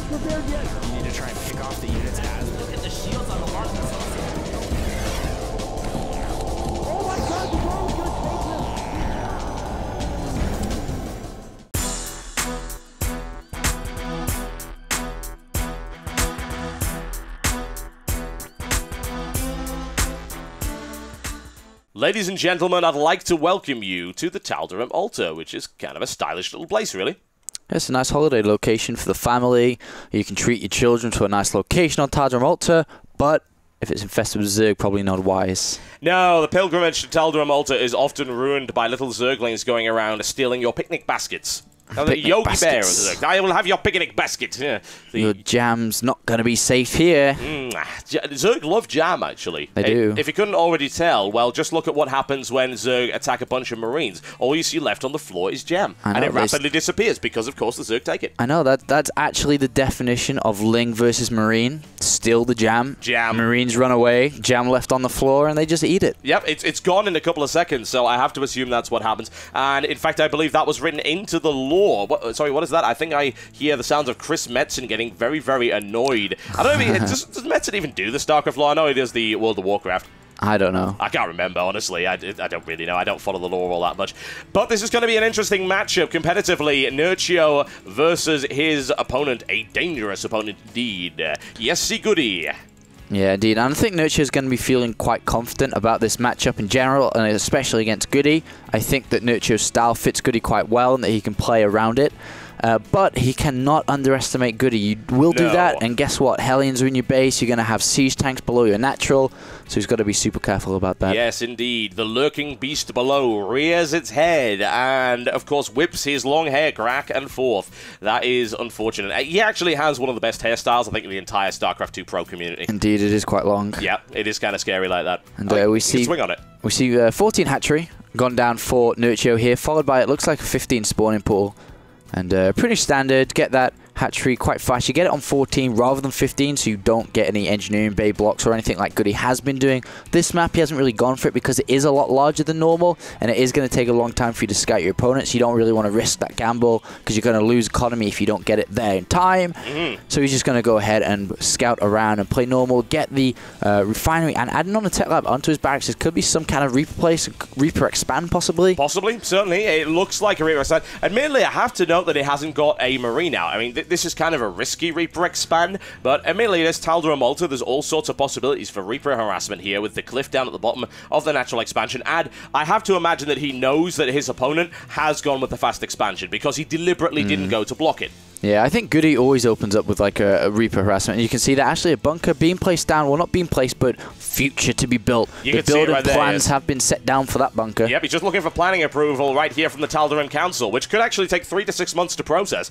prepared yet. You need to try and pick off the units as... Look at the shields on the Martin. Oh my god, the drone's gonna take him. Ladies and gentlemen, I'd like to welcome you to the Tal'Darim Altar, which is kind of a stylish little place, really. It's a nice holiday location for the family. You can treat your children to a nice location on Tal'Darim Altar, but if it's infested with Zerg, probably not wise. No, the pilgrimage to Tal'Darim Altar is often ruined by little Zerglings going around stealing your picnic baskets. Yogi Bear. I will have your picnic basket. Yeah. Your jam's not going to be safe here. Zerg love jam, actually. They do. If you couldn't already tell, well, just look at what happens when Zerg attack a bunch of Marines. All you see left on the floor is jam. And it rapidly disappears because, of course, the Zerg take it. I know. That's actually the definition of Ling versus Marine. Steal the jam. Jam. Marines run away. Jam left on the floor, and they just eat it. Yep, it's gone in a couple of seconds, so I have to assume that's what happens. And, in fact, I believe that was written into the lore. Sorry, what is that? I think I hear the sounds of Chris Metzen getting very, very annoyed. I don't know, does Metzen even do the StarCraft lore? I know he does the World of Warcraft. I don't know. I can't remember, honestly. I don't really know. I don't follow the lore all that much. But this is going to be an interesting matchup competitively. Nerchio versus his opponent. A dangerous opponent indeed. Yes, GoOdy. Yeah, indeed. And I think Nerchio is going to be feeling quite confident about this matchup in general, and especially against GoOdy. I think that Nerchio's style fits GoOdy quite well and that he can play around it. But he cannot underestimate GoOdy. You will do that, and guess what? Hellions are in your base. You're going to have siege tanks below your natural, so he's got to be super careful about that. Yes, indeed. The lurking beast below rears its head and, of course, whips his long hair back and forth. That is unfortunate. He actually has one of the best hairstyles, I think, in the entire StarCraft 2 Pro community. Indeed, it is quite long. Yeah, it is kind of scary like that. And we see swing on it. We see 14 hatchery gone down for Nerchio here, followed by, it looks like a 15 spawning pool. And pretty standard, get that hatchery quite fast. You get it on 14 rather than 15, so you don't get any engineering bay blocks or anything like GoOdy has been doing. This map, he hasn't really gone for it because it is a lot larger than normal, and it is going to take a long time for you to scout your opponents. You don't really want to risk that gamble because you're going to lose economy if you don't get it there in time. So he's just going to go ahead and scout around and play normal, get the refinery, and adding on a tech lab onto his barracks. It could be some kind of Reaper place, Reaper expand possibly. Possibly, certainly. It looks like a Reaper expand. Admittedly, I have to note that it hasn't got a Marine out. I mean, this is kind of a risky Reaper expand, but admittedly, this Tal'Darim Altar, there's all sorts of possibilities for Reaper harassment here with the cliff down at the bottom of the natural expansion. And I have to imagine that he knows that his opponent has gone with the fast expansion because he deliberately didn't go to block it. Yeah, I think GoOdy always opens up with like a Reaper harassment. And you can see that actually a bunker being placed down. Well, not being placed, but future to be built. The building plans have been set down for that bunker. Yep, he's just looking for planning approval right here from the Tal'Darim Council, which could actually take 3 to 6 months to process.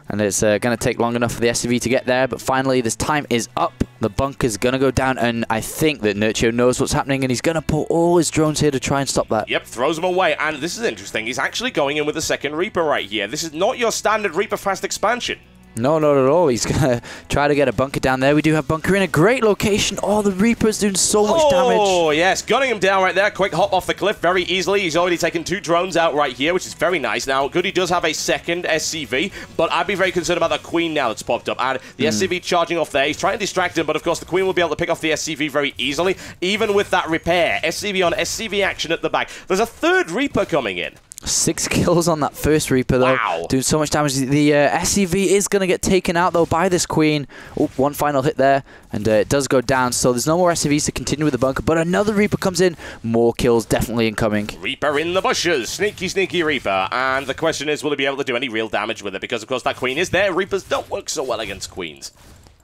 And it's going to take long enough for the SCV to get there, but finally this time is up. The bunker's going to go down, and I think that Nerchio knows what's happening, and he's going to put all his drones here to try and stop that. Yep, throws them away, and this is interesting. He's actually going in with the second Reaper right here. This is not your standard Reaper fast expansion. No, not at all. He's going to try to get a bunker down there. We do have bunker in a great location. Oh, the Reaper's doing so much damage. Oh, yes. Gunning him down right there. Quick hop off the cliff very easily. He's already taken 2 drones out right here, which is very nice. Now, GoOdy does have a second SCV, but I'd be very concerned about the Queen now that's popped up. And the SCV charging off there. He's trying to distract him, but of course the Queen will be able to pick off the SCV very easily, even with that repair. SCV on SCV action at the back. There's a third Reaper coming in. 6 kills on that first Reaper, though. Wow. Doing so much damage. The SCV is going to get taken out, though, by this Queen. Oh, one final hit there, and it does go down. So there's no more SCVs to continue with the bunker, but another Reaper comes in. More kills definitely incoming. Reaper in the bushes. Sneaky, sneaky Reaper. And the question is, will he be able to do any real damage with it? Because, of course, that Queen is there. Reapers don't work so well against Queens.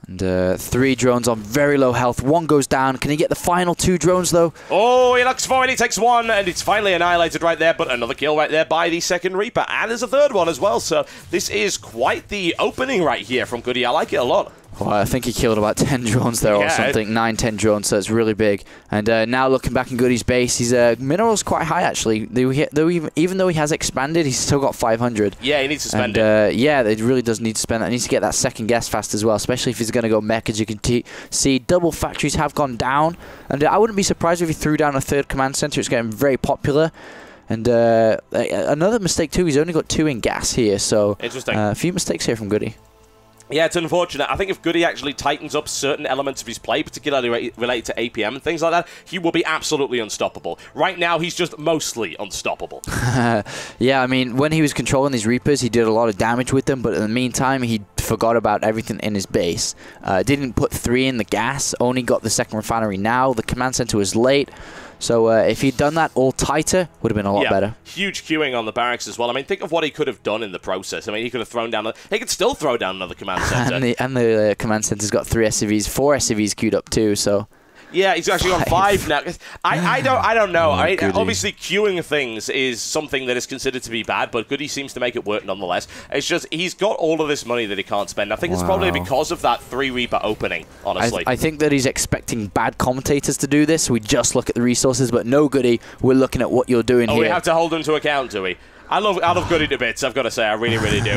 And 3 drones on very low health. 1 goes down. Can he get the final 2 drones, though? Oh, he looks for it. He takes 1, and it's finally annihilated right there. But another kill right there by the second Reaper. And there's a third one as well. So this is quite the opening right here from GoOdy. I like it a lot. Well, I think he killed about 10 drones there or something. 9, 10 drones, so it's really big. And now looking back in GoOdy's base, his mineral's quite high, actually. Even though he has expanded, he's still got 500. Yeah, he needs to spend it. Yeah, it really does need to spend that. He needs to get that second guess fast as well, especially if he's going to go mech. As you can see, double factories have gone down. And I wouldn't be surprised if he threw down a third command center. It's getting very popular. And another mistake, too, he's only got 2 in gas here. So interesting. A few mistakes here from GoOdy. Yeah, it's unfortunate. I think if GoOdy actually tightens up certain elements of his play, particularly related to APM and things like that, he will be absolutely unstoppable. Right now, he's just mostly unstoppable. Yeah, I mean, when he was controlling these Reapers, he did a lot of damage with them, but in the meantime, he forgot about everything in his base. Didn't put 3 in the gas, only got the second refinery now. The command center was late. So if he'd done that all tighter, would have been a lot better. Huge queuing on the barracks as well. I mean, think of what he could have done in the process. I mean, he could have thrown down... He could still throw down another command center. and the command center's got 3 SCVs, 4 SCVs queued up too, so... Yeah, he's actually on 5 now. I don't know. Obviously, queuing things is something that is considered to be bad, but GoOdy seems to make it work nonetheless. It's just he's got all of this money that he can't spend. I think it's probably because of that 3 Reaper opening, honestly. I think that he's expecting bad commentators to do this. We just look at the resources, but no, GoOdy, we're looking at what you're doing here. We have to hold him to account, do we? I love GoOdy to bits, I've got to say. I really, really do.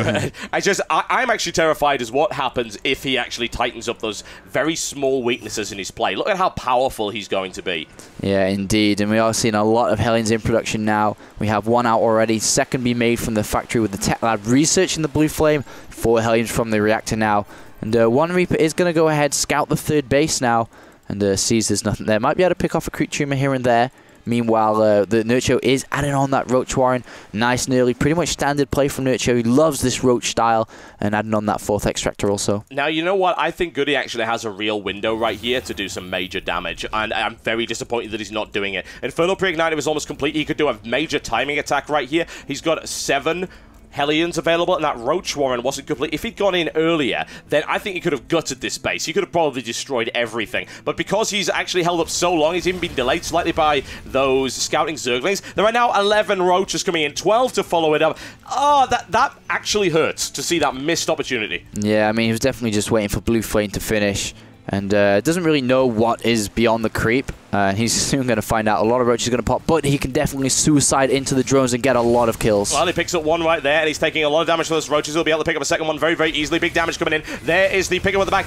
I'm actually terrified as what happens if he actually tightens up those very small weaknesses in his play. Look at how powerful he's going to be. Yeah, indeed. And we are seeing a lot of Hellions in production now. We have 1 out already. Second be made from the factory with the Tech Lab researching the Blue Flame. 4 Hellions from the reactor now. And 1 Reaper is going to go ahead, scout the 3rd base now, and sees there's nothing there. Might be able to pick off a creep tumor here and there. Meanwhile, the Nerchio is adding on that Roach Warren. Nice and early. Pretty much standard play from Nerchio. He loves this Roach style. And adding on that 4th Extractor also. Now, you know what? I think GoOdy actually has a real window right here to do some major damage. And I'm very disappointed that he's not doing it. Infernal Pre-Ignited was almost complete. He could do a major timing attack right here. He's got 7... Hellions available, and that Roach Warren wasn't complete. If he'd gone in earlier, then I think he could have gutted this base. He could have probably destroyed everything. But because he's actually held up so long, he's even been delayed slightly by those scouting Zerglings. There are now 11 Roaches coming in, 12 to follow it up. Oh, that actually hurts to see that missed opportunity. Yeah, I mean, he was definitely just waiting for Blue Flame to finish. And doesn't really know what is beyond the creep. He's soon going to find out. A lot of Roaches are going to pop, but he can definitely suicide into the drones and get a lot of kills. Well, he picks up 1 right there, and he's taking a lot of damage from those Roaches. He'll be able to pick up a second one very, very easily. Big damage coming in. There is the pickup at the back.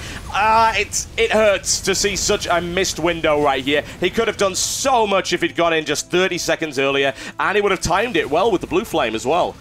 It hurts to see such a missed window right here. He could have done so much if he'd gone in just 30 seconds earlier, and he would have timed it well with the Blue Flame as well.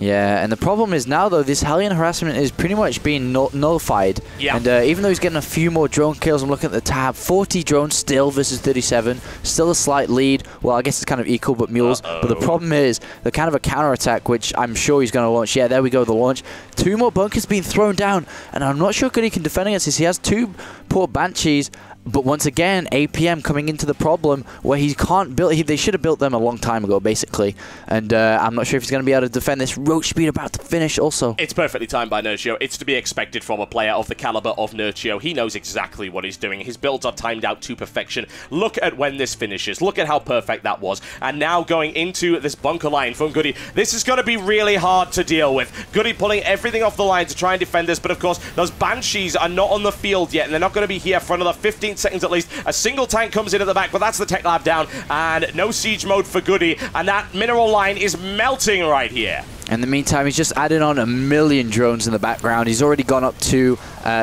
Yeah, and the problem is now, though, this Hellion harassment is pretty much being nullified. Yeah. And even though he's getting a few more drone kills, I'm looking at the tab, 40 drones still versus 37. Still a slight lead. Well, I guess it's kind of equal, but mules. But the problem is the kind of a counterattack, which I'm sure he's going to launch. Yeah, there we go, the launch. 2 more bunkers being thrown down, and I'm not sure GoOdy can defend against this. He has 2 poor Banshees. But once again, APM coming into the problem where he can't build... They should have built them a long time ago, basically. And I'm not sure if he's going to be able to defend this. Roach Speed about to finish also. It's perfectly timed by Nerchio. It's to be expected from a player of the caliber of Nerchio. He knows exactly what he's doing. His builds are timed out to perfection. Look at when this finishes. Look at how perfect that was. And now going into this bunker line from GoOdy. This is going to be really hard to deal with. GoOdy pulling everything off the line to try and defend this. But of course, those Banshees are not on the field yet. And they're not going to be here for another 15 seconds at least. A single tank comes in at the back, but that's the Tech Lab down, and no siege mode for GoOdy, and that mineral line is melting right here. In the meantime, he's just added on 1,000,000 drones in the background. He's already gone up to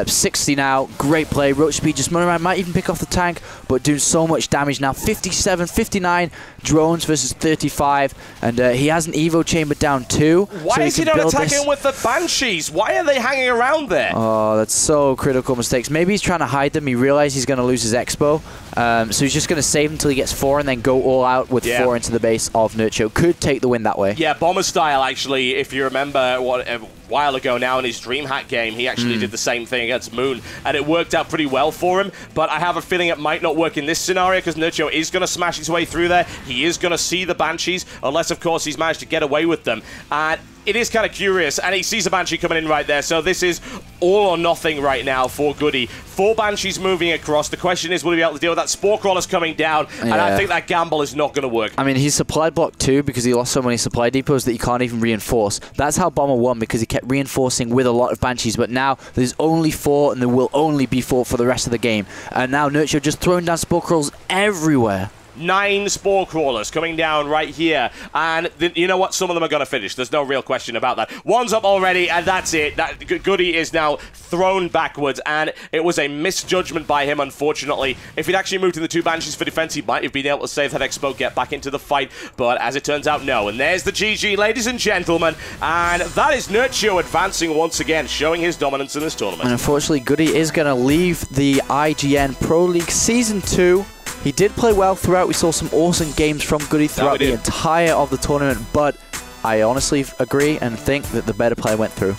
60 now. Great play. Roach Speed just running around. Might even pick off the tank, but doing so much damage now. 57, 59 drones versus 35. And he has an Evo chamber down too. Why is he not attacking with the Banshees? Why are they hanging around there? Oh, that's so critical mistakes. Maybe he's trying to hide them. He realized he's going to lose his Expo. So he's just going to save until he gets 4 and then go all out with 4 into the base of Nerchio. Could take the win that way. Yeah, Bomber style, actually. If you remember a while ago now in his DreamHack game, he actually did the same thing against Moon, and it worked out pretty well for him, but I have a feeling it might not work in this scenario because Nerchio is going to smash his way through there. He is going to see the Banshees, unless, of course, he's managed to get away with them. And it is kind of curious, and he sees a Banshee coming in right there, so this is all or nothing right now for GoOdy. 4 Banshees moving across. The question is, will he be able to deal with that? Spore Crawler's coming down, and I think that gamble is not going to work. I mean, he's supply blocked too because he lost so many supply depots that he can't even reinforce. That's how Bomber won, because he kept reinforcing with a lot of Banshees, but now there's only 4, and there will only be 4 for the rest of the game. And now Nerchio just throwing down Spore Crawlers everywhere. 9 Spore Crawlers coming down right here. And you know what? Some of them are going to finish. There's no real question about that. One's up already, and that's it. GoOdy is now thrown backwards, and it was a misjudgment by him, unfortunately. If he'd actually moved to the 2 Banshees for defense, he might have been able to save that Expo, get back into the fight. But as it turns out, no. And there's the GG, ladies and gentlemen. And that is Nerchio advancing once again, showing his dominance in this tournament. And unfortunately, GoOdy is going to leave the IGN Pro League Season 2. He did play well throughout. We saw some awesome games from GoOdy throughout the entire of the tournament, but I honestly agree and think that the better player went through.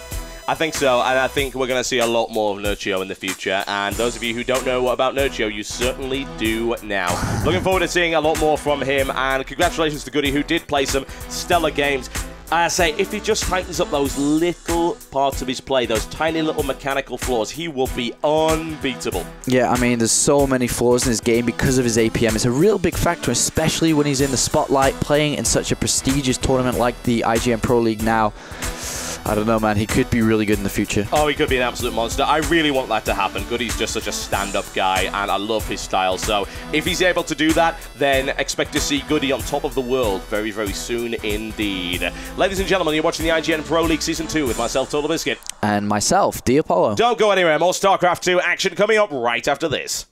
I think so, and I think we're going to see a lot more of Nerchio in the future. And those of you who don't know about Nerchio, you certainly do now. Looking forward to seeing a lot more from him, and congratulations to GoOdy, who did play some stellar games. I say, if he just tightens up those little parts of his play, those tiny little mechanical flaws, he will be unbeatable. Yeah, I mean, there's so many flaws in his game because of his APM. It's a real big factor, especially when he's in the spotlight, playing in such a prestigious tournament like the IGN Pro League now. I don't know, man. He could be really good in the future. Oh, he could be an absolute monster. I really want that to happen. GoOdy's just such a stand-up guy, and I love his style. So if he's able to do that, then expect to see GoOdy on top of the world very, very soon indeed. Ladies and gentlemen, you're watching the IGN Pro League Season 2 with myself, Total Biscuit. And myself, D Apollo. Don't go anywhere. More StarCraft 2 action coming up right after this.